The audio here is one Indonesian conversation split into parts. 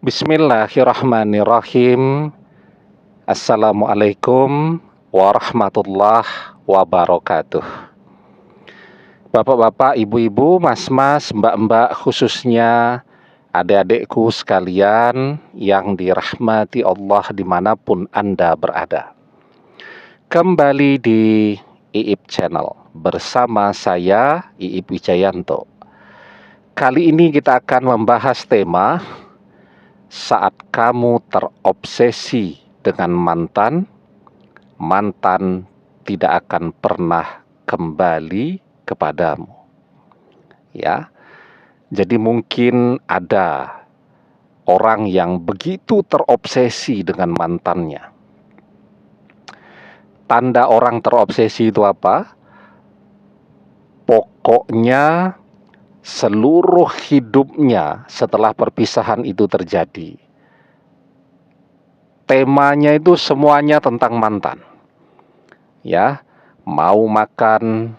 Bismillahirrahmanirrahim. Assalamualaikum warahmatullahi wabarakatuh. Bapak-bapak, ibu-ibu, mas-mas, mbak-mbak, khususnya adik-adikku sekalian yang dirahmati Allah dimanapun Anda berada. Kembali di Iip Channel bersama saya Iip Wijayanto. Kali ini kita akan membahas tema saat kamu terobsesi dengan mantan, mantan tidak akan pernah kembali kepadamu. Ya. Jadi mungkin ada orang yang begitu terobsesi dengan mantannya. Tanda orang terobsesi itu apa? Pokoknya seluruh hidupnya setelah perpisahan itu terjadi, temanya itu semuanya tentang mantan. Ya, mau makan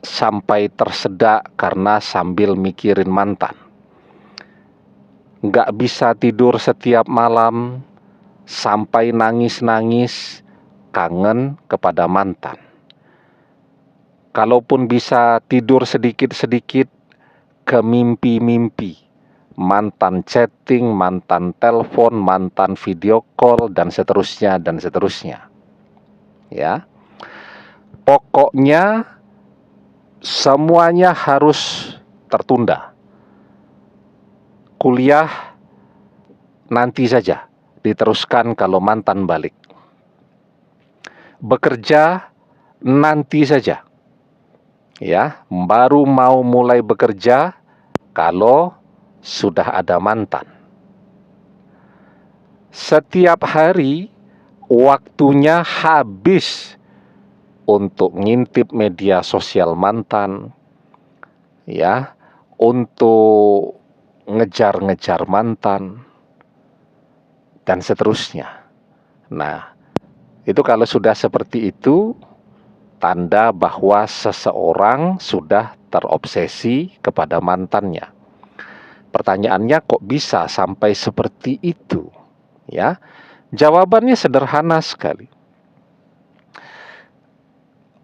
sampai tersedak karena sambil mikirin mantan. Nggak bisa tidur setiap malam sampai nangis-nangis kangen kepada mantan. Kalaupun bisa tidur sedikit-sedikit ke mimpi-mimpi, mantan chatting, mantan telepon, mantan video call, dan seterusnya, dan seterusnya. Ya, pokoknya semuanya harus tertunda. Kuliah nanti saja, diteruskan kalau mantan balik. Bekerja nanti saja. Ya, baru mau mulai bekerja kalau sudah ada mantan. Setiap hari waktunya habis untuk ngintip media sosial mantan, ya, untuk ngejar-ngejar mantan, dan seterusnya. Nah, itu kalau sudah seperti itu, tanda bahwa seseorang sudah terobsesi kepada mantannya. Pertanyaannya, kok bisa sampai seperti itu? Ya, jawabannya sederhana sekali.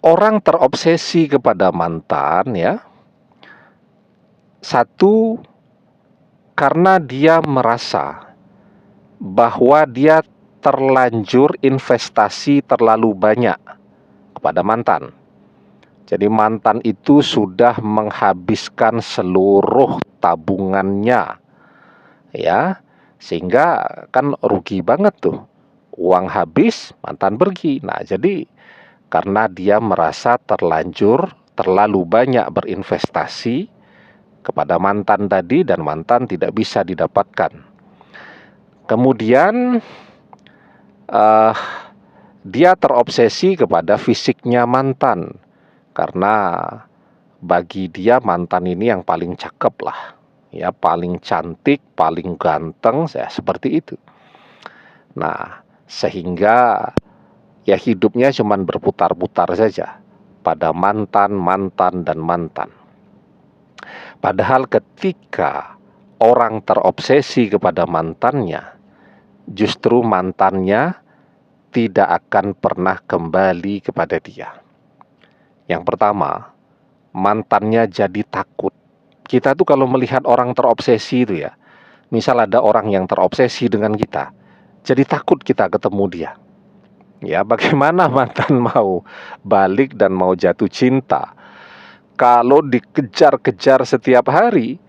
Orang terobsesi kepada mantan, ya, satu, karena dia merasa bahwa dia terlanjur investasi terlalu banyak kepada mantan. Jadi mantan itu sudah menghabiskan seluruh tabungannya, ya, sehingga kan rugi banget tuh. Uang habis, mantan pergi. Nah, jadi karena dia merasa terlalu banyak berinvestasi kepada mantan tadi, dan mantan tidak bisa didapatkan. Kemudian dia terobsesi kepada fisiknya mantan, karena bagi dia mantan ini yang paling cakep lah, ya, paling cantik, paling ganteng, ya, seperti itu. Nah, sehingga ya hidupnya cuman berputar-putar saja pada mantan, mantan, dan mantan. Padahal ketika orang terobsesi kepada mantannya, justru mantannya tidak akan pernah kembali kepada dia. Yang pertama, mantannya jadi takut. Kita tuh kalau melihat orang terobsesi itu, ya, misal ada orang yang terobsesi dengan kita, jadi takut kita ketemu dia. Ya, bagaimana mantan mau balik dan mau jatuh cinta kalau dikejar-kejar setiap hari?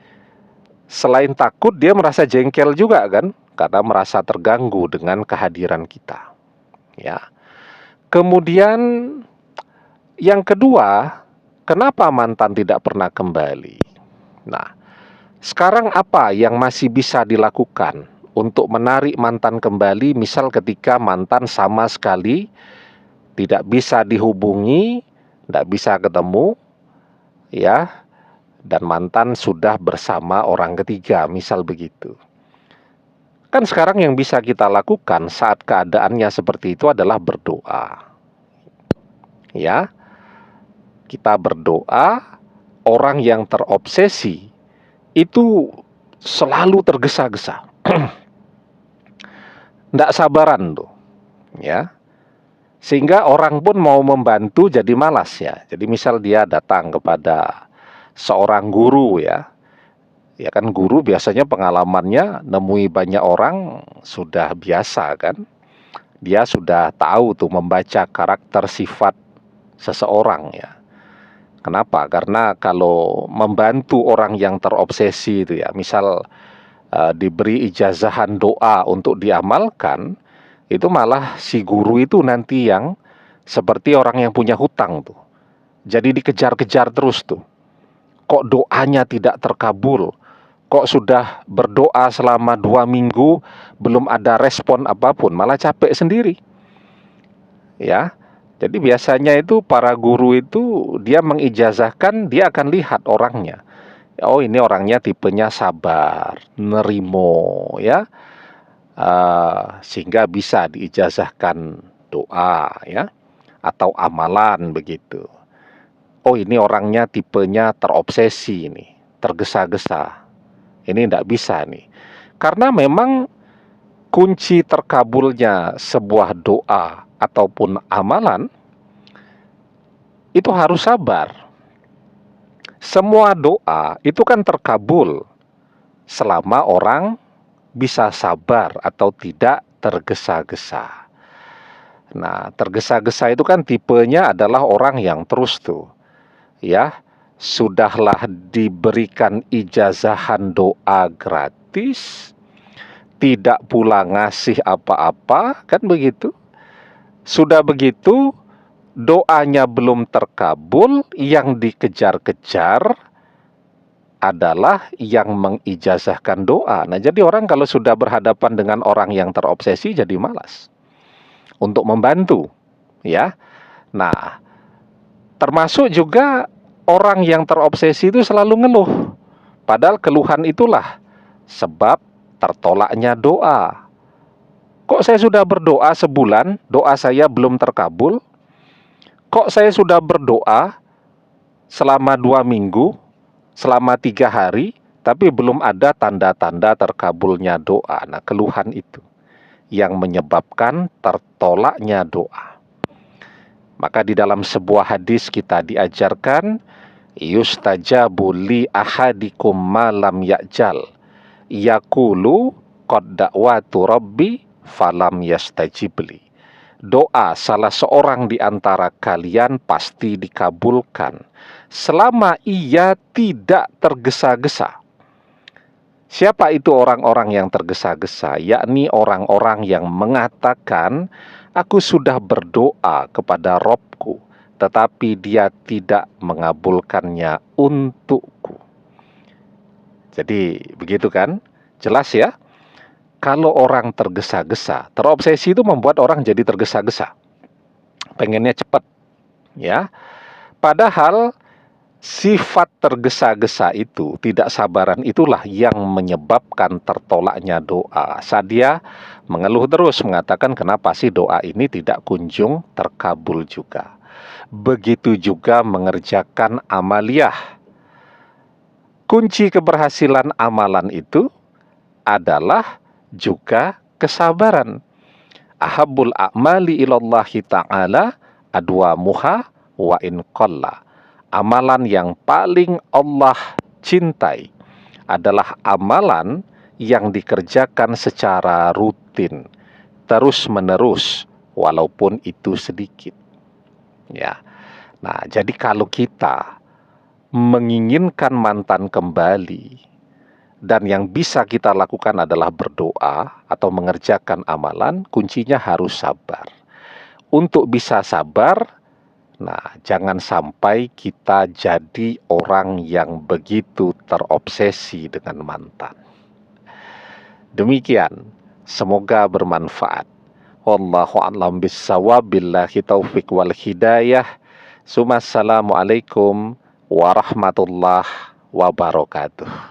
Selain takut, dia merasa jengkel juga kan, karena merasa terganggu dengan kehadiran kita. Ya. Kemudian yang kedua, kenapa mantan tidak pernah kembali? Nah, sekarang apa yang masih bisa dilakukan untuk menarik mantan kembali? Misal ketika mantan sama sekali tidak bisa dihubungi, tidak bisa ketemu, ya, dan mantan sudah bersama orang ketiga, misal begitu. Kan sekarang yang bisa kita lakukan saat keadaannya seperti itu adalah berdoa. Ya, kita berdoa. Orang yang terobsesi itu selalu tergesa-gesa. Nggak sabaran tuh, ya. Sehingga orang pun mau membantu jadi malas ya. Jadi misal dia datang kepada seorang guru ya. Ya kan guru biasanya pengalamannya nemui banyak orang sudah biasa kan. Dia sudah tahu tuh membaca karakter sifat seseorang ya. Kenapa? Karena kalau membantu orang yang terobsesi itu ya, misal diberi ijazahan doa untuk diamalkan, itu malah si guru itu nanti yang seperti orang yang punya hutang tuh. Jadi dikejar-kejar terus tuh. Kok doanya tidak terkabul? Kok sudah berdoa selama 2 minggu belum ada respon apapun, malah capek sendiri. Ya, jadi biasanya itu para guru itu dia mengijazahkan, dia akan lihat orangnya. Oh ini orangnya tipenya sabar, nerimo ya, sehingga bisa diijazahkan doa ya, atau amalan begitu. Oh ini orangnya tipenya terobsesi nih, tergesa-gesa. Ini tidak bisa nih. Karena memang kunci terkabulnya sebuah doa ataupun amalan itu harus sabar. Semua doa itu kan terkabul selama orang bisa sabar atau tidak tergesa-gesa. Nah, tergesa-gesa itu kan tipenya adalah orang yang terus tuh, ya, sudahlah diberikan ijazahan doa gratis, tidak pula ngasih apa-apa, kan begitu. Sudah begitu, doanya belum terkabul, yang dikejar-kejar adalah yang mengijazahkan doa. Nah, jadi orang kalau sudah berhadapan dengan orang yang terobsesi jadi malas untuk membantu, ya. Nah, termasuk juga orang yang terobsesi itu selalu ngeluh. Padahal keluhan itulah sebab tertolaknya doa. Kok saya sudah berdoa sebulan, doa saya belum terkabul? Kok saya sudah berdoa selama 2 minggu, selama 3 hari, tapi belum ada tanda-tanda terkabulnya doa? Nah, keluhan itu yang menyebabkan tertolaknya doa. Maka di dalam sebuah hadis kita diajarkan, yustajabu li ahadikum ma lam ya'jal, yaqulu qad da'watu rabbi falam yastajibli. Doa salah seorang di antara kalian pasti dikabulkan selama ia tidak tergesa-gesa. Siapa itu orang-orang yang tergesa-gesa? Yakni orang-orang yang mengatakan, aku sudah berdoa kepada Robku, tetapi dia tidak mengabulkannya untukku. Jadi begitu kan? Jelas ya? Kalau orang tergesa-gesa, terobsesi itu membuat orang jadi tergesa-gesa. Pengennya cepat, ya. Padahal sifat tergesa-gesa itu, tidak sabaran itulah yang menyebabkan tertolaknya doa. Saat dia mengeluh terus, mengatakan kenapa sih doa ini tidak kunjung terkabul juga. Begitu juga mengerjakan amaliyah. Kunci keberhasilan amalan itu adalah juga kesabaran. Ahabbul a'mali ilallahi ta'ala adwamuha wa in qalla. Amalan yang paling Allah cintai adalah amalan yang dikerjakan secara rutin, terus-menerus, walaupun itu sedikit. Ya. Nah, jadi kalau kita menginginkan mantan kembali, dan yang bisa kita lakukan adalah berdoa atau mengerjakan amalan, kuncinya harus sabar. Untuk bisa sabar, nah jangan sampai kita jadi orang yang begitu terobsesi dengan mantan. Demikian, semoga bermanfaat. Wallahu a'lam bissawab, billahi taufiq wal hidayah. Assalamualaikum warahmatullahi wabarakatuh.